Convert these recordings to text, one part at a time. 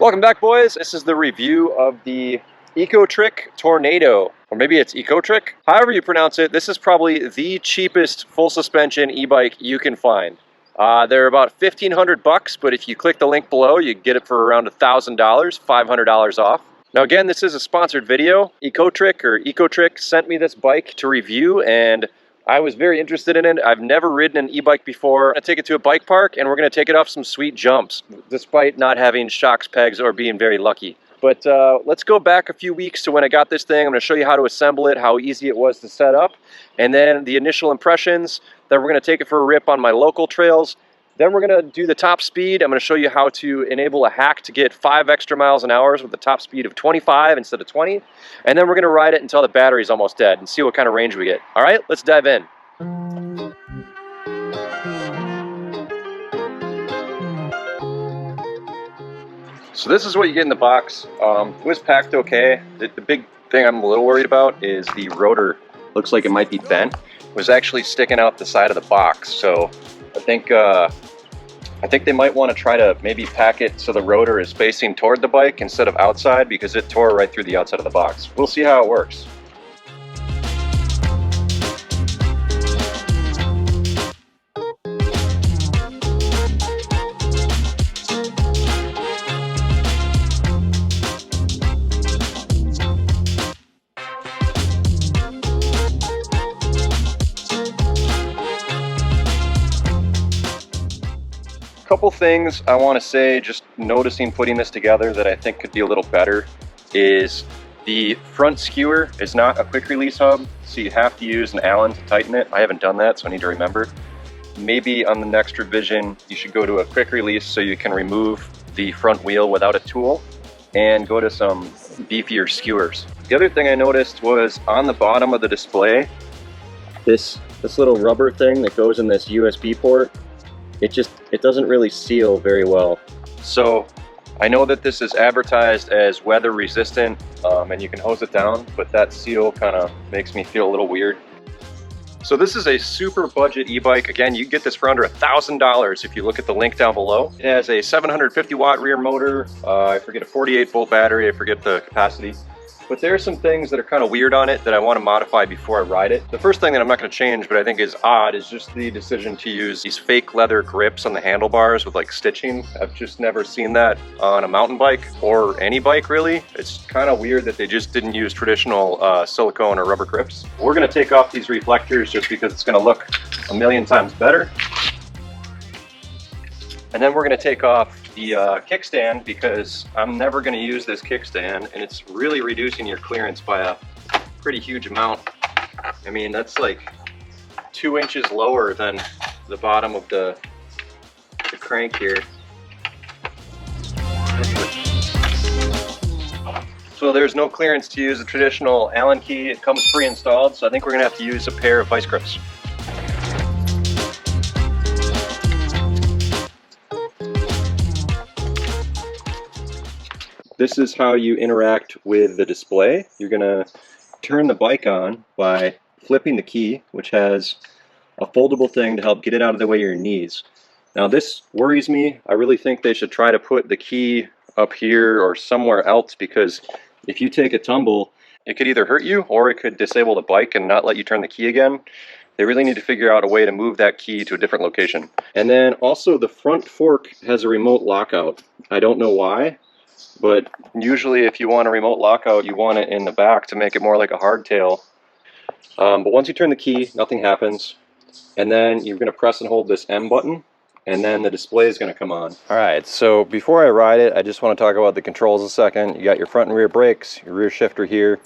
Welcome back, boys. This is the review of the Ecotric Tornado, or maybe it's Ecotric. However you pronounce it, this is probably the cheapest full suspension e-bike you can find. They're about $1,500, but if you click the link below, you get it for around $1,000, $500 off. Now again, this is a sponsored video. Ecotric sent me this bike to review, and I was very interested in it. I've never ridden an e-bike before. I'm gonna take it to a bike park and we're gonna take it off some sweet jumps, despite not having shocks, pegs, or being very lucky. But let's go back a few weeks to when I got this thing. I'm gonna show you how to assemble it, how easy it was to set up, and then the initial impressions. Then we're gonna take it for a rip on my local trails. Then we're gonna do the top speed. I'm gonna show you how to enable a hack to get 5 extra miles an hour with a top speed of 25 instead of 20. And then we're gonna ride it until the battery's almost dead and see what kind of range we get. All right, let's dive in. So this is what you get in the box. It was packed okay. The big thing I'm a little worried about is the rotor. Looks like it might be bent. It was actually sticking out the side of the box. So I think they might want to try to maybe pack it so the rotor is facing toward the bike instead of outside, because it tore right through the outside of the box. We'll see how it works. Couple things I want to say, just noticing putting this together, that I think could be a little better is the front skewer is not a quick release hub, so you have to use an Allen to tighten it. I haven't done that, so I need to remember. Maybe on the next revision you should go to a quick release so you can remove the front wheel without a tool and go to some beefier skewers. The other thing I noticed was on the bottom of the display, this little rubber thing that goes in this USB port, it doesn't really seal very well. So I know that this is advertised as weather resistant and you can hose it down, but that seal kind of makes me feel a little weird. So this is a super budget e-bike. Again, you can get this for under $1,000 if you look at the link down below. It has a 750 watt rear motor. I forget, a 48 volt battery. I forget the capacity. But there are some things that are kind of weird on it that I want to modify before I ride it. The first thing that I'm not going to change, but I think is odd, is just the decision to use these fake leather grips on the handlebars with like stitching. I've just never seen that on a mountain bike or any bike really. It's kind of weird that they just didn't use traditional silicone or rubber grips. We're going to take off these reflectors just because it's going to look a million times better. And then we're going to take off the kickstand, because I'm never going to use this kickstand, and it's really reducing your clearance by a pretty huge amount. I mean, that's like 2 inches lower than the bottom of the crank here. So there's no clearance to use a traditional Allen key. It comes pre-installed, so I think we're going to have to use a pair of vice grips. This is how you interact with the display. You're gonna turn the bike on by flipping the key, which has a foldable thing to help get it out of the way of your knees. Now this worries me. I really think they should try to put the key up here or somewhere else, because if you take a tumble, it could either hurt you or it could disable the bike and not let you turn the key again. They really need to figure out a way to move that key to a different location. And then also the front fork has a remote lockout. I don't know why, but usually if you want a remote lockout, you want it in the back to make it more like a hardtail. But once you turn the key, nothing happens. And then you're going to press and hold this M button, and then the display is going to come on. Alright, so before I ride it, I just want to talk about the controls a second. You got your front and rear brakes, your rear shifter here.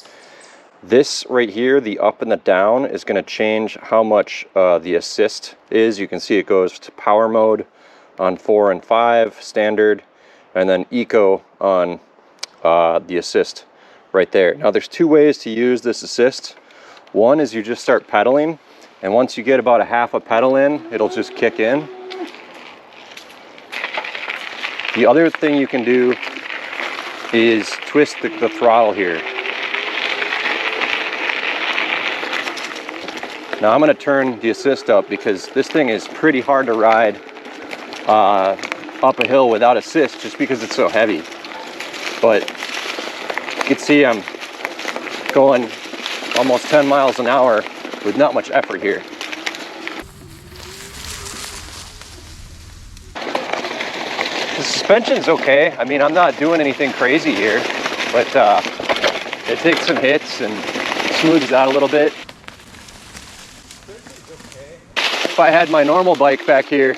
This right here, the up and the down, is going to change how much the assist is. You can see it goes to power mode on 4 and 5, standard, and then eco on the assist right there. Now there's 2 ways to use this assist. One is you just start pedaling, and once you get about a half a pedal in, it'll just kick in. The other thing you can do is twist the throttle here. Now I'm going to turn the assist up because this thing is pretty hard to ride up a hill without assist, just because it's so heavy. but you can see I'm going almost 10 miles an hour with not much effort here. The suspension's okay. I mean, I'm not doing anything crazy here, but it takes some hits and smooths out a little bit. If I had my normal bike back here,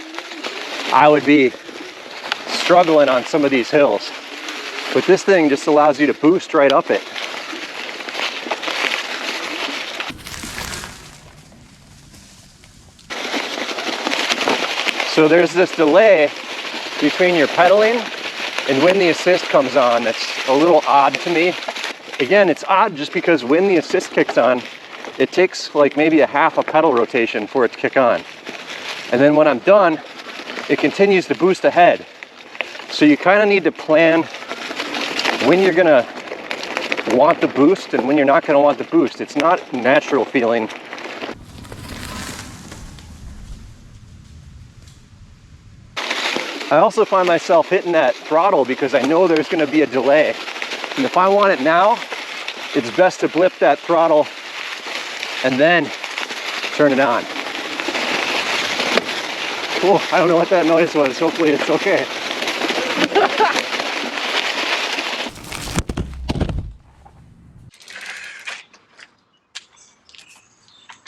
I would be struggling on some of these hills. But this thing just allows you to boost right up it. So there's this delay between your pedaling and when the assist comes on that's a little odd to me. Again, it's odd just because when the assist kicks on, it takes like maybe a half a pedal rotation for it to kick on. And then when I'm done, it continues to boost ahead. So you kind of need to plan when you're gonna want the boost and when you're not gonna want the boost. It's not a natural feeling. I also find myself hitting that throttle because I know there's gonna be a delay. And if I want it now, it's best to blip that throttle and then turn it on. Cool, I don't know what that noise was. Hopefully it's okay.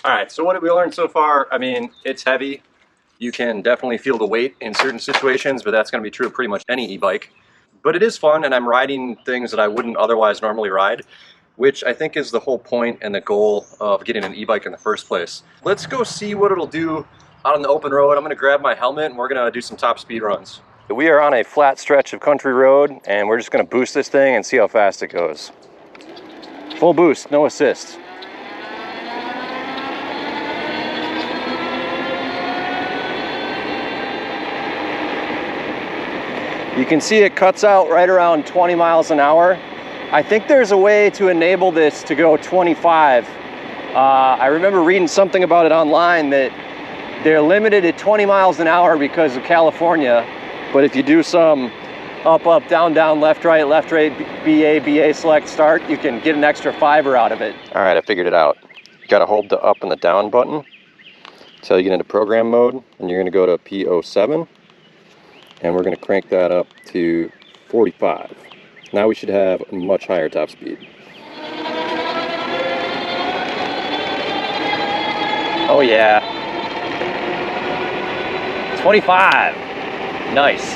All right, so what have we learned so far? I mean, it's heavy. You can definitely feel the weight in certain situations, but that's going to be true of pretty much any e-bike. But it is fun, and I'm riding things that I wouldn't otherwise normally ride, which I think is the whole point and the goal of getting an e-bike in the first place. Let's go see what it'll do out on the open road. I'm going to grab my helmet, and we're going to do some top speed runs. We are on a flat stretch of country road, and we're just going to boost this thing and see how fast it goes. Full boost, no assist. You can see it cuts out right around 20 miles an hour. I think there's a way to enable this to go 25. I remember reading something about it online that they're limited at 20 miles an hour because of California. But if you do some up, up, down, down, left, right, BA, select, start, you can get an extra fiver out of it. All right, I figured it out. You gotta hold the up and the down button until you get into program mode, and you're gonna go to P07. And we're going to crank that up to 45. Now we should have a much higher top speed. Oh yeah. 25. Nice.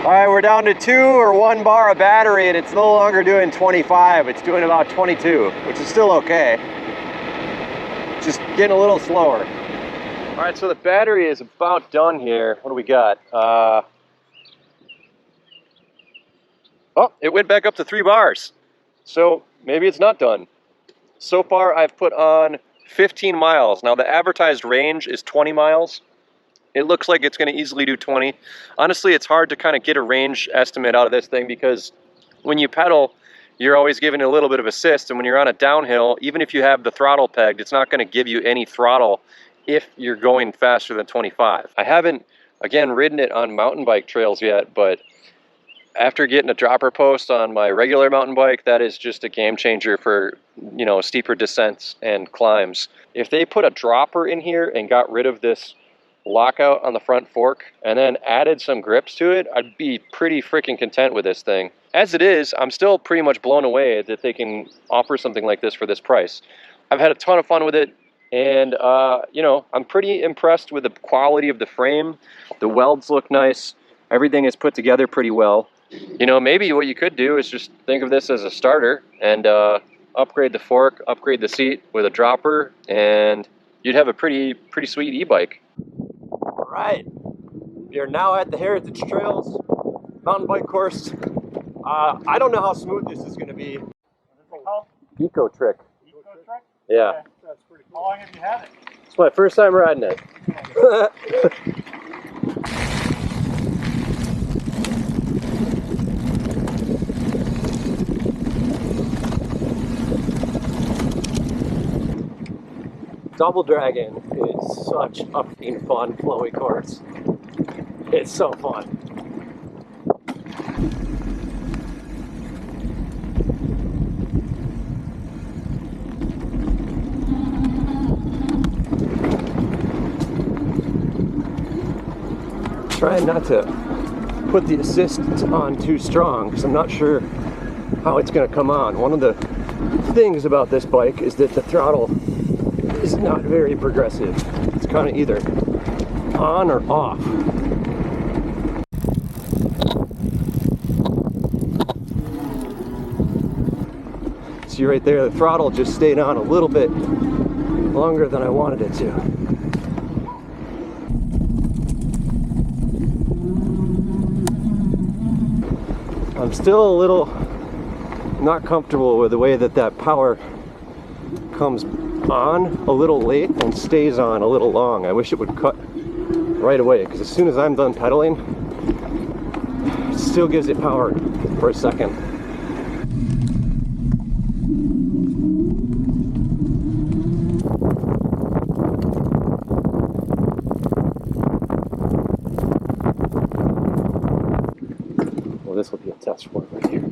All right, we're down to 2 or 1 bar of battery, and it's no longer doing 25. It's doing about 22, which is still okay. Just getting a little slower. All right, so the battery is about done here. What do we got? Oh, it went back up to 3 bars. So maybe it's not done. So far, I've put on 15 miles. Now, the advertised range is 20 miles. It looks like it's going to easily do 20. Honestly, it's hard to kind of get a range estimate out of this thing because when you pedal, you're always giving a little bit of assist. And when you're on a downhill, even if you have the throttle pegged, it's not going to give you any throttle if you're going faster than 25. I haven't, again, ridden it on mountain bike trails yet, but after getting a dropper post on my regular mountain bike, that is just a game changer for, you know, steeper descents and climbs. If they put a dropper in here and got rid of this lockout on the front fork and then added some grips to it, I'd be pretty freaking content with this thing. As it is, I'm still pretty much blown away that they can offer something like this for this price. I've had a ton of fun with it. And, you know, I'm pretty impressed with the quality of the frame. The welds look nice. Everything is put together pretty well. You know, maybe what you could do is just think of this as a starter and upgrade the fork, upgrade the seat with a dropper, and you'd have a pretty sweet e-bike. All right, we are now at the Heritage Trails mountain bike course. I don't know how smooth this is going to be. What is it called? Ecotric. Ecotric? Yeah. Okay. That's pretty cool. How long have you had it? It's my first time riding it. Double Dragon is such a fucking fun, flowy course. It's so fun. trying not to put the assist on too strong because I'm not sure how it's going to come on. One of the things about this bike is that the throttle is not very progressive. It's kind of either on or off. See right there, the throttle just stayed on a little bit longer than I wanted it to. I'm still a little not comfortable with the way that that power comes on a little late and stays on a little long. I wish it would cut right away, because as soon as I'm done pedaling, it still gives it power for a second. Well, this will be a test for it right here.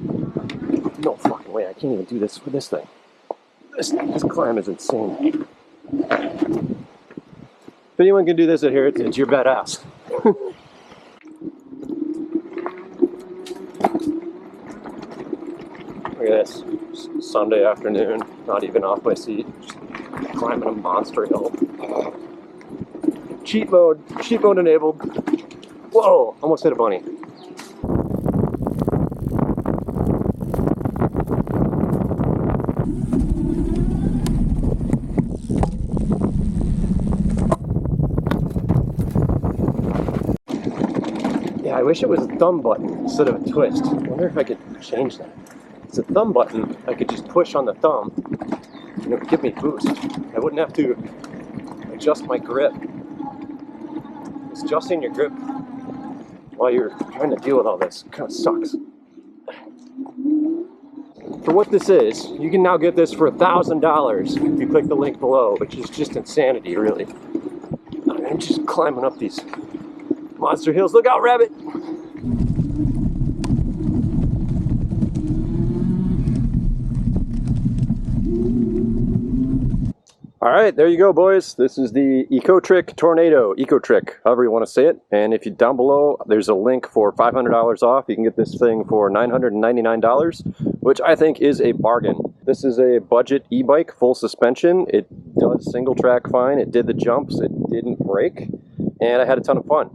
No fucking way, I can't even do this with this thing. This climb is insane. If anyone can do this at Heritage, you're badass. Look at this. Sunday afternoon, not even off my seat. Just climbing a monster hill. Cheat mode enabled. Whoa, almost hit a bunny. I wish it was a thumb button instead of a twist. I wonder if I could change that. It's a thumb button. I could just push on the thumb and it would give me boost. I wouldn't have to adjust my grip. It's adjusting your grip while you're trying to deal with all this kind of sucks. For what this is, you can now get this for $1,000 if you click the link below, which is just insanity, really. I'm just climbing up these monster hills. Look out, rabbit! All right, there you go, boys. This is the Ecotric Tornado, Ecotric, however you want to say it. And if you down below, there's a link for $500 off. You can get this thing for $999, which I think is a bargain. This is a budget e-bike, full suspension. It does single track fine. It did the jumps. It didn't break, and I had a ton of fun.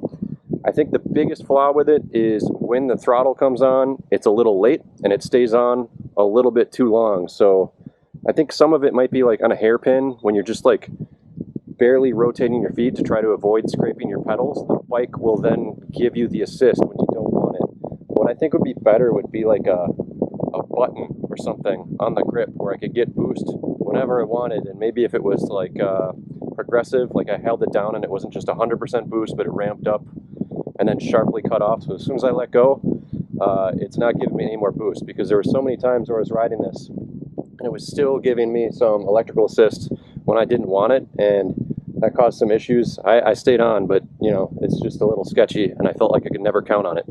I think the biggest flaw with it is when the throttle comes on, it's a little late and it stays on a little bit too long. So I think some of it might be like on a hairpin when you're just like barely rotating your feet to try to avoid scraping your pedals. The bike will then give you the assist when you don't want it. What I think would be better would be like a button or something on the grip where I could get boost whenever I wanted. And maybe if it was like progressive, like I held it down and it wasn't just 100% boost, but it ramped up and then sharply cut off. So as soon as I let go, it's not giving me any more boost, because there were so many times where I was riding this and it was still giving me some electrical assist when I didn't want it, and that caused some issues. I stayed on, but you know, it's just a little sketchy and I felt like I could never count on it.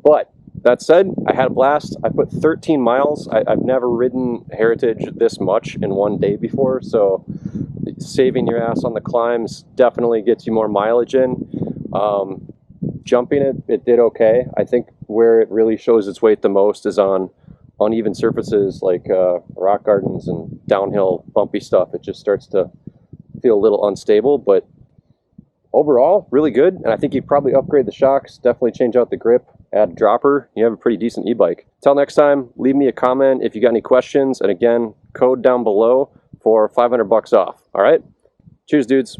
But that said, I had a blast. I put 13 miles. I've never ridden Heritage this much in one day before, so saving your ass on the climbs definitely gets you more mileage in. Jumping it did okay. I think where it really shows its weight the most is on uneven surfaces like rock gardens and downhill bumpy stuff. It just starts to feel a little unstable, but overall really good. And I think you probably upgrade the shocks, definitely change out the grip, add a dropper. You have a pretty decent e-bike. Till next time, leave me a comment if you got any questions, and again, code down below for $500 off. All right, cheers, dudes.